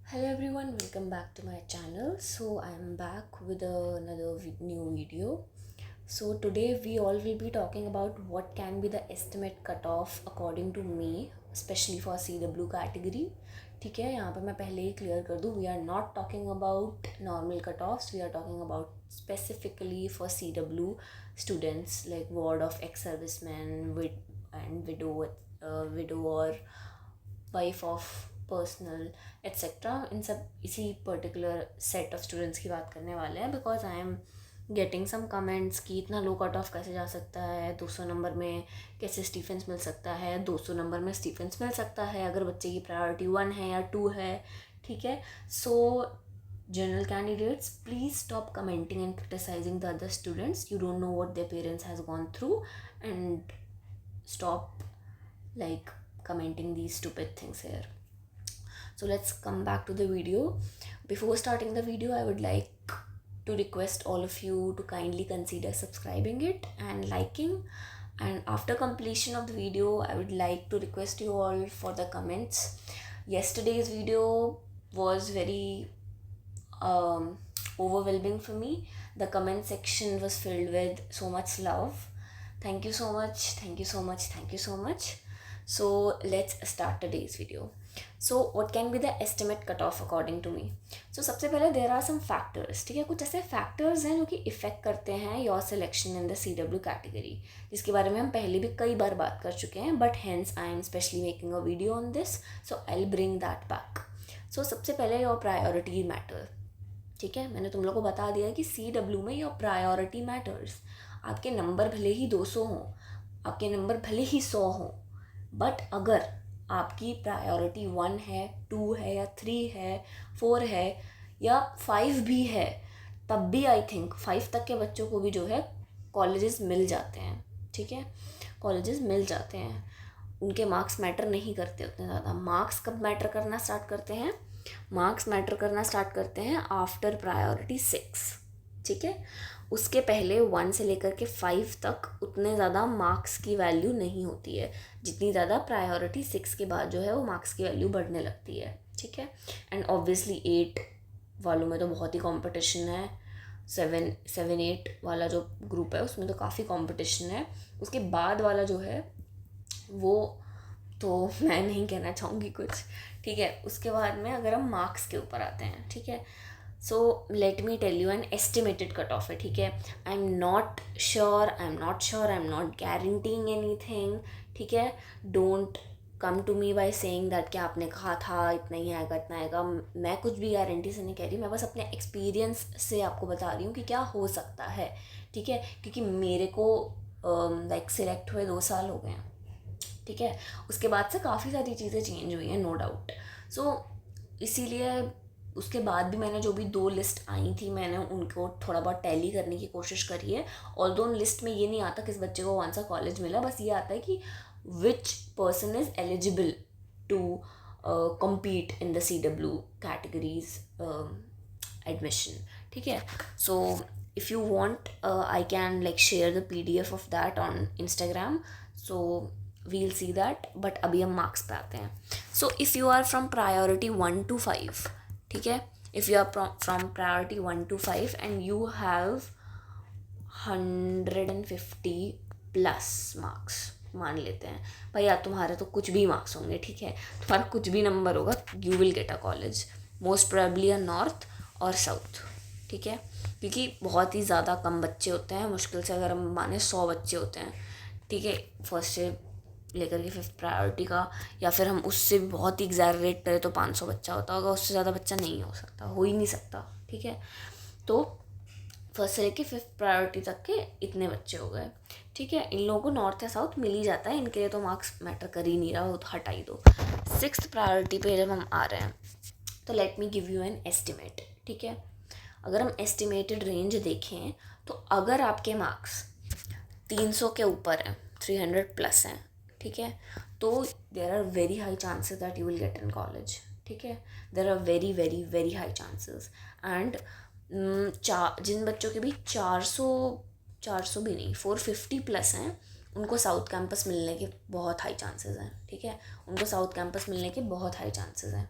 Hello everyone, welcome back to my channel. So I am back with another new video. So today we all will be talking about what can be the estimate cutoff according to me, especially for CW category. ठीक है, यहाँ पे मैं पहले ही clear कर दूँ, we are not talking about normal cutoffs, we are talking about specifically for CW students like ward of ex-servicemen and widow or wife of personal etcetera. इन सब इसी पर्टिकुलर सेट ऑफ स्टूडेंट्स की बात करने वाले हैं because I am getting some comments कि इतना लो कट ऑफ कैसे जा सकता है, 200 नंबर में कैसे स्टीफेंस मिल सकता है, 200 नंबर में स्टीफेंस मिल सकता है अगर बच्चे की प्रायोरिटी 1 है या 2 है. ठीक है, सो general candidates, please stop commenting and criticizing the other students. You don't know what their parents has gone through, and stop like commenting these stupid things here. So let's come back to the video. Before starting the video, I would like to request all of you to kindly consider subscribing it and liking, and after completion of the video I would like to request you all for the comments. Yesterday's video was very overwhelming for me. The comment section was filled with so much love. Thank you so much, thank you so much, thank you so much. So let's start today's video. So what can be the estimate cutoff according to me? So सबसे पहले there are some factors. ठीक है, कुछ ऐसे factors हैं जो कि effect करते हैं your selection in the CW category, जिसके बारे में हम पहले भी कई बार बात कर चुके हैं, but hence I am specially making a video on this, so I'll bring that back. So सबसे पहले your priority matter. ठीक है, मैंने तुम लोग को बता दिया कि CW में योर प्रायोरिटी मैटर्स. आपके नंबर भले ही 200 हों, आपके नंबर भले ही 100 हों, बट अगर आपकी प्रायोरिटी 1 है, 2 है या 3 है, 4 है या 5 भी है, तब भी आई थिंक 5 तक के बच्चों को भी जो है कॉलेजेस मिल जाते हैं. ठीक है, कॉलेजेस मिल जाते हैं, उनके मार्क्स मैटर नहीं करते उतने ज़्यादा. मार्क्स कब मैटर करना स्टार्ट करते हैं? मार्क्स मैटर करना स्टार्ट करते हैं आफ्टर प्रायोरिटी 6. ठीक है, उसके पहले 1 से लेकर के 5 तक उतने ज़्यादा मार्क्स की वैल्यू नहीं होती है, जितनी ज़्यादा प्रायोरिटी 6 के बाद जो है वो मार्क्स की वैल्यू बढ़ने लगती है. ठीक है, एंड ऑब्वियसली 8 वालों में तो बहुत ही कंपटीशन है. 7 8 वाला जो ग्रुप है उसमें तो काफ़ी कंपटीशन है. उसके बाद वाला जो है वो तो मैं नहीं कहना चाहूँगी कुछ. ठीक है, उसके बाद में अगर हम मार्क्स के ऊपर आते हैं, ठीक है, so let me tell you an estimated cut off है. ठीक है, I am not sure, I am not guaranteeing anything. ठीक है, don't come to me by saying that कि आपने कहा था इतना ही आएगा इतना आएगा. मैं कुछ भी गारंटी से नहीं कह रही, मैं बस अपने एक्सपीरियंस से आपको बता रही हूँ कि क्या हो सकता है. ठीक है, क्योंकि मेरे को लाइक सिलेक्ट हुए 2 साल हो गए हैं. ठीक है, उसके बाद से काफ़ी सारी चीज़ें चेंज हुई हैं, नो डाउट. सो इसीलिए उसके बाद भी मैंने जो भी 2 लिस्ट आई थी मैंने उनको थोड़ा बहुत टैली करने की कोशिश करी है. ऑल्दो उन लिस्ट में ये नहीं आता किस बच्चे को कौन सा कॉलेज मिला, बस ये आता है कि which person is eligible to compete in the CW categories admission. ठीक है, so if you want I can like share the PDF of that on Instagram, so we'll see that. but अभी हम मार्क्स पे आते हैं. so if you are from priority 1 to 5, ठीक है, if you are from priority 1 to 5 and you have 150 plus marks, मान लेते हैं भैया तुम्हारे तो कुछ भी मार्क्स होंगे. ठीक है, तुम्हारा कुछ भी नंबर होगा, you will get a college, most probably a north और साउथ. ठीक है, क्योंकि बहुत ही ज़्यादा कम बच्चे होते हैं, मुश्किल से अगर हम माने 100 बच्चे होते हैं. ठीक है, फर्स्ट से लेकर के 5th प्रायोरिटी का, या फिर हम उससे भी बहुत ही एग्जैजरेट करें तो 500 बच्चा होता होगा, उससे ज़्यादा बच्चा नहीं हो सकता, हो ही नहीं सकता. ठीक है, तो फर्स्ट से लेके 5th प्रायोरिटी तक के इतने बच्चे हो गए. ठीक है, इन लोगों को नॉर्थ या साउथ मिल ही जाता है, इनके लिए तो मार्क्स मैटर कर ही नहीं रहा, वो तो हटा ही दो. 6th प्रायोरिटी पे जब हम आ रहे हैं तो let me give you an estimate. ठीक है, अगर हम एस्टिमेटेड रेंज देखें तो अगर आपके मार्क्स 300 के ऊपर हैं, 300 प्लस हैं, ठीक है, तो there are very high chances that you will get in college. ठीक है, there are very very very high chances. And जिन बच्चों के भी 400 भी नहीं 450 प्लस हैं, उनको साउथ कैंपस मिलने के बहुत हाई चांसेस हैं. ठीक है, उनको साउथ कैंपस मिलने के बहुत हाई चांसेस हैं.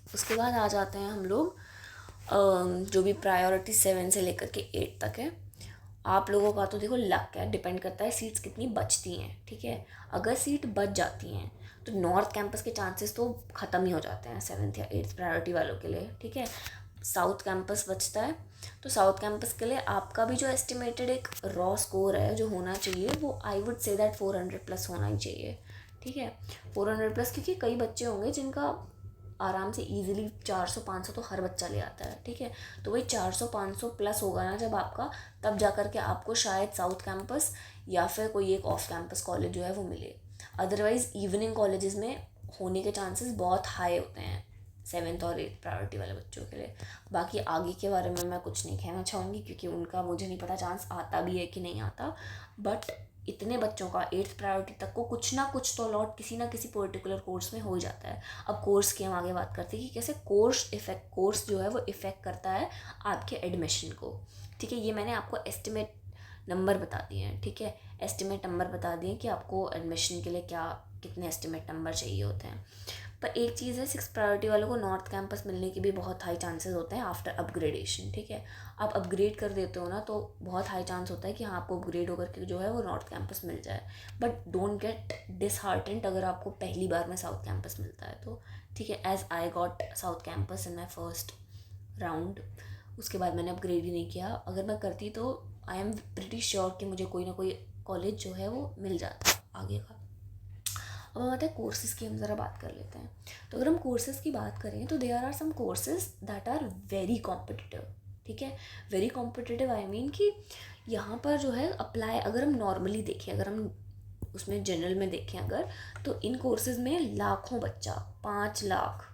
उसके बाद आ जाते हैं हम लोग जो भी प्रायोरिटी 7 से लेकर के 8 तक है। आप लोगों का तो देखो लक है, डिपेंड करता है सीट्स कितनी बचती हैं, ठीक है। अगर सीट बच जाती हैं तो नॉर्थ कैंपस के चांसेस तो ख़त्म ही हो जाते हैं 7th या 8th प्रायोरिटी वालों के लिए, ठीक है। साउथ कैंपस बचता है, तो साउथ कैंपस के लिए आपका भी जो एस्टिमेटेड एक रॉ स्कोर है जो होना चाहिए वो I would say that 400 plus होना ही चाहिए, ठीक है। 400 प्लस, क्योंकि कई बच्चे होंगे जिनका आराम से इजीली 400-500 तो हर बच्चा ले आता है, ठीक है। तो वही 400-500 प्लस होगा ना जब आपका, तब जा कर के आपको शायद साउथ कैंपस या फिर कोई एक ऑफ कैंपस कॉलेज जो है वो मिले। अदरवाइज़ इवनिंग कॉलेजेस में होने के चांसेस बहुत हाई होते हैं 7th और 8th प्रायोरिटी वाले बच्चों के लिए। बाकी आगे के बारे में मैं कुछ नहीं कहना चाहूँगी क्योंकि उनका मुझे नहीं पता चांस आता भी है कि नहीं आता, बट इतने बच्चों का 8th प्रायोरिटी तक को कुछ ना कुछ तो अलॉट किसी ना किसी पर्टिकुलर कोर्स में हो ही जाता है। अब कोर्स की हम आगे बात करते हैं कि कैसे कोर्स जो है वो इफ़ेक्ट करता है आपके एडमिशन को, ठीक है। ये मैंने आपको एस्टिमेट नंबर बता दिए हैं, ठीक है। एस्टिमेट नंबर बता दिए कि आपको एडमिशन के लिए क्या कितने एस्टिमेट नंबर चाहिए होते हैं। पर एक चीज़ है, 6 प्रायोरिटी वालों को नॉर्थ कैंपस मिलने के भी बहुत हाई चांसेस होते हैं आफ्टर अपग्रेडेशन, ठीक है। आप अपग्रेड कर देते हो ना तो बहुत हाई चांस होता है कि हाँ आपको अपग्रेड होकर के जो है वो नॉर्थ कैंपस मिल जाए। बट डोंट गेट डिसहार्टेंड अगर आपको पहली बार में साउथ कैंपस मिलता है तो, ठीक है। As I got south campus in my first round, उसके बाद मैंने अपग्रेड ही नहीं किया। अगर मैं करती तो आई एम प्रिटी श्योर कि मुझे कोई ना कोई कॉलेज जो है वो मिल जाता आगे का। अब हम आते हैं कोर्सेज़ की, हम ज़रा बात कर लेते हैं। तो अगर हम कोर्सेज़ की बात करें तो there are some courses that are very competitive, ठीक है। वेरी कॉम्पिटिटिव आई मीन कि यहाँ पर जो है अप्लाई, अगर हम नॉर्मली देखें, अगर हम उसमें जनरल में देखें अगर, तो इन कोर्सेज़ में लाखों बच्चा, 5 लाख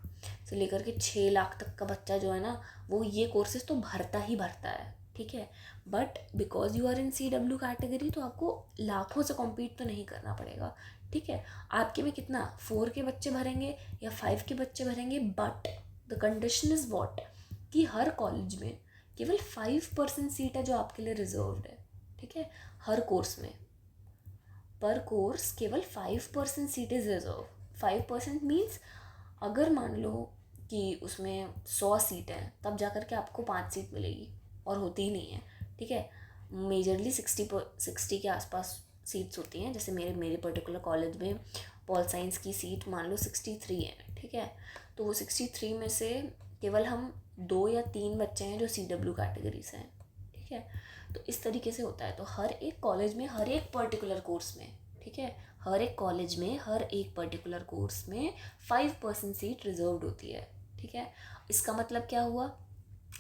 से लेकर के 6 लाख तक का बच्चा जो है ना वो ये कोर्सेज़ तो भरता ही भरता है, ठीक है। But because you are in CW category तो आपको लाखों से कॉम्पीट तो नहीं करना पड़ेगा, ठीक है। आपके में कितना 4 के बच्चे भरेंगे या 5 के बच्चे भरेंगे, but the condition is what कि हर कॉलेज में केवल 5% सीट है जो आपके लिए रिजर्व्ड है, ठीक है। हर कोर्स में पर कोर्स केवल 5% सीट इज़ रिजर्व। 5% मीन्स अगर मान लो कि उसमें 100 सीट हैं तब जा कर के आपको 5 सीट मिलेगी, और होती ही नहीं है, ठीक है। मेजरली 60 के आसपास सीट्स होती हैं। जैसे मेरे पर्टिकुलर कॉलेज में पॉल साइंस की सीट मान लो 63 है, ठीक है। तो वो 63 में से केवल हम 2 या 3 बच्चे हैं जो CW कैटेगरी से हैं, ठीक है। तो इस तरीके से होता है। तो हर एक कॉलेज में हर एक पर्टिकुलर कोर्स में, ठीक है, हर एक कॉलेज में हर एक पर्टिकुलर कोर्स में 5% सीट रिजर्व्ड होती है, ठीक है। इसका मतलब क्या हुआ?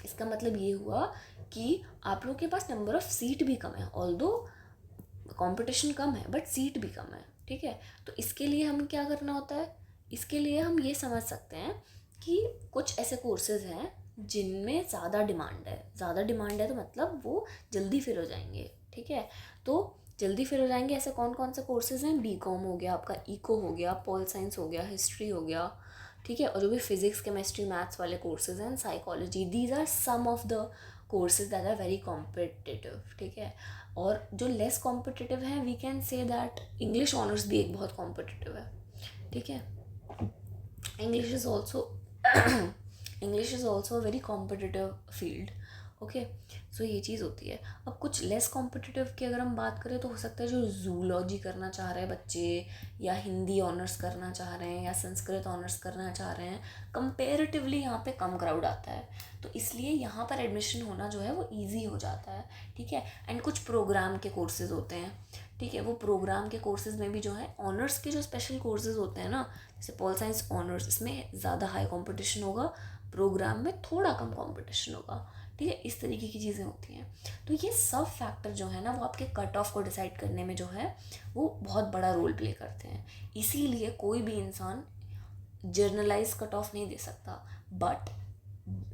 इसका मतलब ये हुआ कि आप लोगों के पास नंबर ऑफ़ सीट भी कम है, ऑल्दो कंपटीशन कम है बट सीट भी कम है, ठीक है। तो इसके लिए हम क्या करना होता है? इसके लिए हम ये समझ सकते हैं कि कुछ ऐसे कोर्सेज़ हैं जिनमें ज़्यादा डिमांड है तो मतलब वो जल्दी फिल हो जाएंगे, ठीक है। तो जल्दी फिल हो जाएंगे, ऐसे कौन कौन से कोर्सेज़ हैं? BCom हो गया आपका, इको हो गया, पॉल साइंस हो गया, हिस्ट्री हो गया, ठीक है। और जो भी फिजिक्स केमिस्ट्री मैथ्स वाले कोर्सेज हैं, psychology, these are some of the courses that are very competitive, ठीक है। और जो लेस कॉम्पिटिटिव हैं we can say that English honours भी एक बहुत कॉम्पिटिटिव है, ठीक है। English is also English is also a very competitive field, okay. So ये चीज़ होती है। अब कुछ लेस कॉम्पिटिटिव की अगर हम बात करें तो हो सकता है जो जूलॉजी करना चाह रहे हैं बच्चे, या हिंदी ऑनर्स करना चाह रहे हैं, या संस्कृत ऑनर्स करना चाह रहे हैं, कंपेरेटिवली यहाँ पे कम क्राउड आता है, तो इसलिए यहाँ पर एडमिशन होना जो है वो ईजी हो जाता है, ठीक है। एंड कुछ प्रोग्राम के कोर्सेज़ होते हैं, ठीक है। वो प्रोग्राम के कोर्सेज़ में भी जो है ऑनर्स के जो स्पेशल कोर्सेज़ होते हैं ना, जैसे पॉल साइंस ऑनर्स, इसमें ज़्यादा हाई कंपटीशन होगा, प्रोग्राम में थोड़ा कम कंपटीशन होगा, ठीक है। इस तरीके की चीज़ें होती हैं। तो ये सब फैक्टर जो है ना वो आपके कट ऑफ को डिसाइड करने में जो है वो बहुत बड़ा रोल प्ले करते हैं। इसीलिए कोई भी इंसान जर्नलाइज कट ऑफ नहीं दे सकता। बट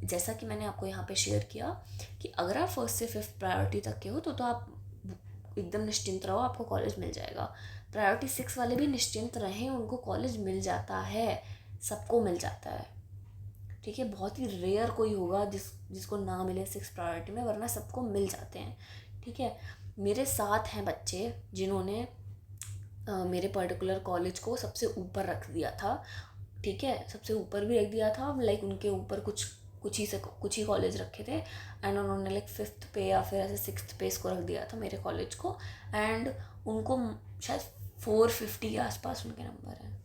जैसा कि मैंने आपको यहाँ पे शेयर किया कि अगर आप 1st से 5th प्रायोरिटी तक के हो तो आप एकदम निश्चिंत रहो, आपको कॉलेज मिल जाएगा। प्रायोरिटी 6 वाले भी निश्चिंत रहें, उनको कॉलेज मिल जाता है, सबको मिल जाता है, ठीक है। बहुत ही रेयर कोई होगा जिसको ना मिले 6 प्रायोरिटी में, वरना सबको मिल जाते हैं, ठीक है। मेरे साथ हैं बच्चे जिन्होंने मेरे पर्टिकुलर कॉलेज को सबसे ऊपर रख दिया था ठीक है, सबसे ऊपर भी रख दिया था, लाइक उनके ऊपर कुछ ही कॉलेज रखे थे एंड उन्होंने लाइक 5th पे या फिर ऐसे 6th पे इसको रख दिया था मेरे कॉलेज को। एंड उनको शायद 450 के आसपास उनके नंबर हैं,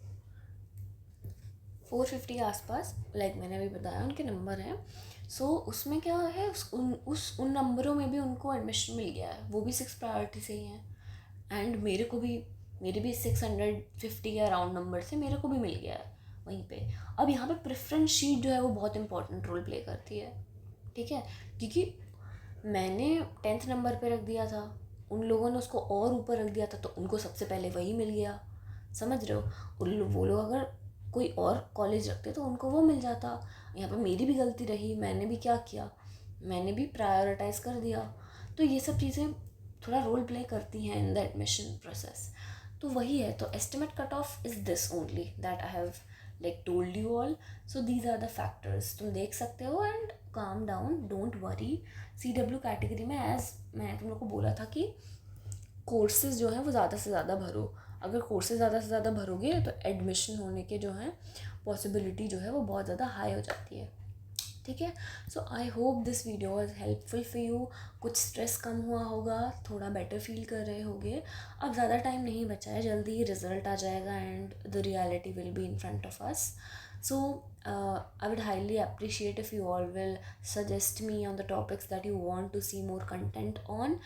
450 के आसपास, लाइक मैंने अभी बताया उनके नंबर हैं। सो उसमें क्या है, उन नंबरों में भी उनको एडमिशन मिल गया है, वो भी 6 प्रायोरिटी से ही हैं। एंड मेरे भी 650 के अराउंड नंबर से मेरे को भी मिल गया है वहीं पे। अब यहाँ पे प्रेफरेंस शीट जो है वो बहुत इंपॉर्टेंट रोल प्ले करती है, ठीक है, क्योंकि मैंने 10th नंबर पे रख दिया था, उन लोगों ने उसको और ऊपर रख दिया था, तो उनको सबसे पहले वही मिल गया, समझ रहे हो। वो लोग अगर कोई और कॉलेज रखते तो उनको वो मिल जाता। यहाँ पे मेरी भी गलती रही, मैंने भी क्या किया, मैंने भी प्रायोरिटाइज कर दिया। तो ये सब चीज़ें थोड़ा रोल प्ले करती हैं इन द एडमिशन प्रोसेस। तो वही है, तो estimate cut off is this only that I have like told you all. So these are the factors, तुम देख सकते हो and calm down, don't worry. CW category में एज मैं तुम लोग को बोला था कि कोर्सेज जो हैं वो ज़्यादा से ज़्यादा भरो। अगर कोर्सेज ज़्यादा से ज़्यादा भरोगे तो एडमिशन होने के जो हैं पॉसिबिलिटी जो है वो बहुत ज़्यादा हाई हो जाती है, ठीक है। So I hope this video was helpful for you. कुछ स्ट्रेस कम हुआ होगा, थोड़ा बेटर फील कर रहे होगे। अब ज़्यादा टाइम नहीं बचा है, जल्दी ही रिजल्ट आ जाएगा and the reality will be in front of us. So I would highly appreciate if you all will suggest me on the topics that you want to see more content on।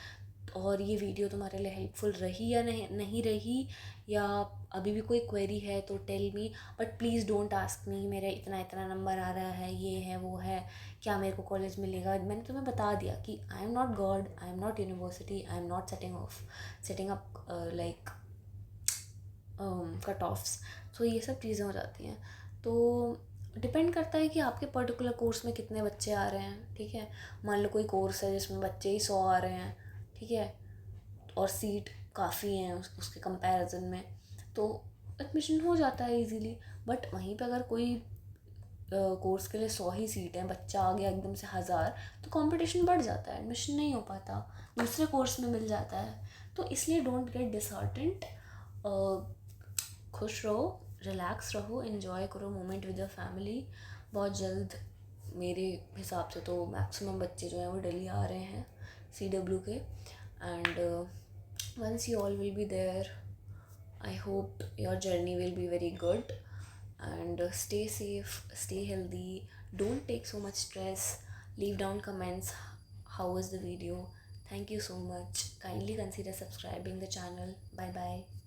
और ये video तुम्हारे लिए helpful रही या नहीं रही, या अभी भी कोई क्वेरी है तो tell me, but please don't ask me मेरे इतना इतना नंबर आ रहा है, ये है वो है, क्या मेरे को कॉलेज मिलेगा। मैंने तुम्हें बता दिया कि I am not God, I am not university, I am not setting up like cut offs. So ये सब चीज़ें हो जाती हैं। तो डिपेंड करता है कि आपके पर्टिकुलर कोर्स में कितने बच्चे आ रहे हैं, ठीक है। मान लो कोई कोर्स है जिसमें बच्चे ही 100 आ रहे हैं, ठीक है, और सीट काफ़ी हैं उसके कंपैरिजन में, तो एडमिशन हो जाता है इजीली। बट वहीं पे अगर कोई कोर्स के लिए 100 ही सीट हैं, बच्चा आ गया एकदम से 1000, तो कंपटीशन बढ़ जाता है, एडमिशन नहीं हो पाता, दूसरे कोर्स में मिल जाता है। तो इसलिए डोंट गेट डिसहार्टेंड, खुश रहो, रिलैक्स रहो, इन्जॉय करो मोमेंट विद योर फैमिली। बहुत जल्द मेरे हिसाब से तो मैक्सिमम बच्चे जो हैं वो दिल्ली आ रहे हैं CW के। And once you all will be there, I hope your journey will be very good, and stay safe, stay healthy, don't take so much stress, leave down comments how was the video. Thank you so much, kindly consider subscribing the channel. Bye bye.